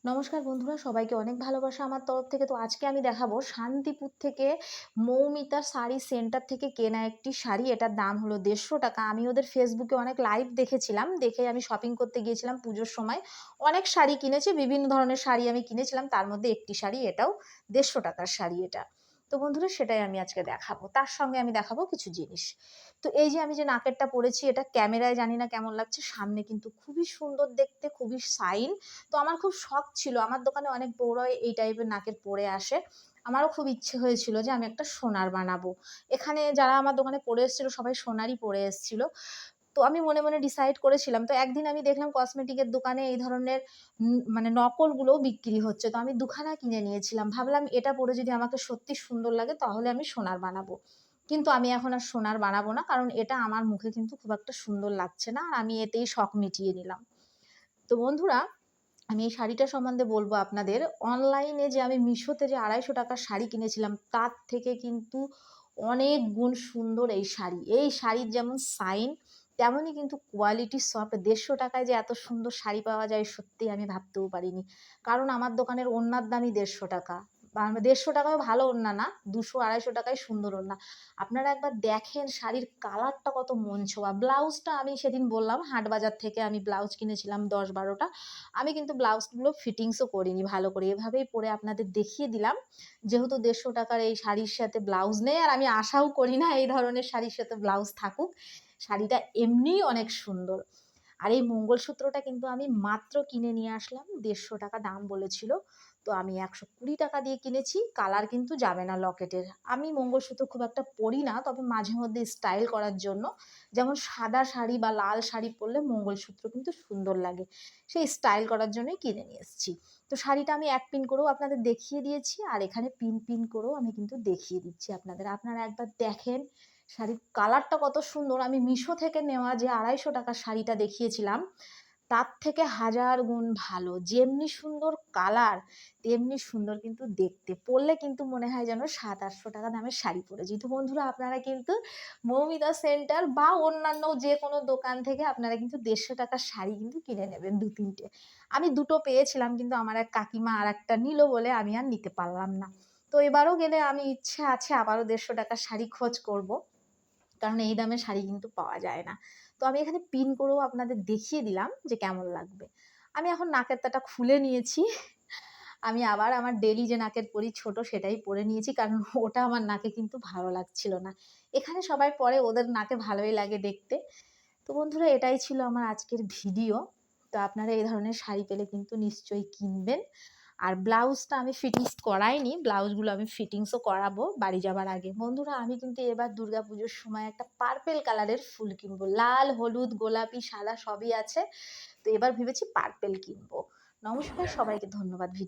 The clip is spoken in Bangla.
নমস্কার বন্ধুরা, সবাইকে অনেক ভালোবাসা আমার তরফ থেকে। তো আজকে আমি দেখাবো শান্তিপুর থেকে মৌমিতা শাড়ি সেন্টার থেকে কেনা একটি শাড়ি। এটার দাম হলো ১৫০ টাকা। আমি ওদের ফেসবুকে অনেক লাইভ দেখেছিলাম, দেখে আমি শপিং করতে গিয়েছিলাম পুজোর সময়। অনেক শাড়ি কিনেছি, বিভিন্ন ধরনের শাড়ি আমি কিনেছিলাম, তার মধ্যে একটি শাড়ি, এটাও ১৫০ টাকার শাড়ি এটা। তো বন্ধুরা, সেটাই আমি আজকে দেখাবো, তার সঙ্গে আমি দেখাবো কিছু জিনিস। তো এই যে আমি যে নাকেরটা পরেছি, এটা ক্যামেরায় জানি না কেমন লাগছে, সামনে কিন্তু খুবই সুন্দর দেখতে, খুবই শাইন। তো আমার খুব শখ ছিল, আমার দোকানে অনেক বউরাই এই টাইপের নাকের পরে আসে। আমারও খুব ইচ্ছে হয়েছিল যে আমি একটা সোনার বানাবো। এখানে যারা আমার দোকানে পরে এসেছিল সবাই সোনারই পরে এসেছিল। তো আমি মনে মনে ডিসাইড করেছিলাম। তো একদিন আমি দেখলাম কসমেটিকের দোকানে এই ধরনের মানে নকলগুলোও বিক্রি হচ্ছে। তো আমি দুখানা কিনে নিয়েছিলাম। ভাবলাম এটা পরে যদি আমাকে সত্যি সুন্দর লাগে তাহলে আমি সোনার বানাবো। কিন্তু আমি এখন আর সোনার বানাবো না, কারণ এটা আমার মুখে কিন্তু খুব একটা সুন্দর লাগছে না। আর আমি এতেই শখ মিটিয়ে নিলাম। তো বন্ধুরা, আমি এই শাড়িটা সম্বন্ধে বলবো আপনাদের। অনলাইনে যে আমি মিশোতে যে ২৫০ টাকার শাড়ি কিনেছিলাম, তার থেকে কিন্তু অনেক গুণ সুন্দর এই শাড়ি। এই শাড়ির যেমন শাইন, তেমনই কিন্তু কোয়ালিটি সফট। ১৫০ টাকায় যে এত সুন্দর শাড়ি পাওয়া যায়, সত্যিই আমি ভাবতেও পারিনি। কারণ আমার দোকানের ওড়নার দামই ১৫০ টাকা। বা ১৫০ টাকাও ভালো ওড়না না, ২০০-২৫০ টাকায় সুন্দর ওড়না। আপনারা একবার দেখেন শাড়ির কালারটা কত মন ছোঁয়া। ব্লাউজটা আমি সেদিন বললাম হাটবাজার থেকে আমি ব্লাউজ কিনেছিলাম ১০-১২ টা। আমি কিন্তু ব্লাউজগুলো ফিটিংসও করিনি ভালো করে। এভাবেই পরে আপনাদের দেখিয়ে দিলাম। যেহেতু ১৫০ টাকার এই শাড়ির সাথে ব্লাউজ নেই, আর আমি আশাও করি না এই ধরনের শাড়ির সাথে ব্লাউজ থাকুক। শাড়িটা এমনিই অনেক সুন্দর। আর এই মঙ্গলসূত্রটা কিন্তু আমি মাত্র কিনে নিয়ে আসলাম। ১৫০ টাকা দাম বলেছিল। তো আমি ১২০ টাকা দিয়ে কিনেছি। কালার কিন্তু যাবে না লকেটের। আমি মঙ্গলসূত্র খুব একটা পরি না, তবে মাঝে মধ্যে স্টাইল করার জন্য, যেমন সাদা শাড়ি বা লাল শাড়ি পরলে মঙ্গলসূত্র কিন্তু সুন্দর লাগে। সেই স্টাইল করার জন্যই কিনে নিয়ে এসেছি। তো শাড়িটা আমি এক পিন করেও আপনাদের দেখিয়ে দিয়েছি, আর এখানে পিন পিন করেও আমি কিন্তু দেখিয়ে দিচ্ছি আপনাদের। আপনারা একবার দেখেন শাড়ির কালারটা কত সুন্দর। আমি মিশো থেকে নেওয়া যে ২৫০ টাকার শাড়িটা দেখিয়েছিলাম, তার থেকে হাজার গুণ ভালো। যেমনি সুন্দর কালার, তেমনি সুন্দর কিন্তু দেখতে। পরলে কিন্তু মনে হয় যেন ৭০০-৮০০ টাকা দামের শাড়ি পরেছি। তো বন্ধুরা, আপনারা কিন্তু মৌমিতা সেন্টার বা অন্যান্য যে কোনো দোকান থেকে আপনারা কিন্তু ১৫০ টাকার শাড়ি কিন্তু কিনে নেবেন ২-৩ টে। আমি ২ টো পেয়েছিলাম, কিন্তু আমার এক কাকিমা আরেকটা নিল বলে আমি আর নিতে পারলাম না। তো এবারও গেলে আমি ইচ্ছে আছে আবারও ১৫০ টাকার শাড়ি খোঁজ করব। কারণ এই দামে শাড়ি কিন্তু পাওয়া যায় না। তো আমি এখানে পিন করেও আপনাদের দেখিয়ে দিলাম যে কেমন লাগবে। আমি এখন নাকের তাটা খুলে নিয়েছি। আমি আবার আমার ডেইলি যে নাকের পরি ছোট সেটাই পরে নিয়েছি, কারণ ওটা আমার নাকে কিন্তু ভালো লাগছিল না। এখানে সবাই পরে, ওদের নাকে ভালোই লাগে দেখতে। তো বন্ধুরা, এটাই ছিল আমার আজকের ভিডিও। তো আপনারা এই ধরনের শাড়ি পেলে কিন্তু নিশ্চয়ই কিনবেন। আর ব্লাউজটা আমি ফিটিংস করাইনি, ব্লাউজগুলো আমি ফিটিংসও করাবো বাড়ি যাবার আগে। বন্ধুরা, আমি কিন্তু এবার দুর্গাপুজোর সময় একটা পার্পেল কালারের ফুল কিনবো। লাল, হলুদ, গোলাপি, সাদা সবই আছে। তো এবার ভেবেছি পার্পেল কিনবো। নমস্কার, সবাইকে ধন্যবাদ ভিডিও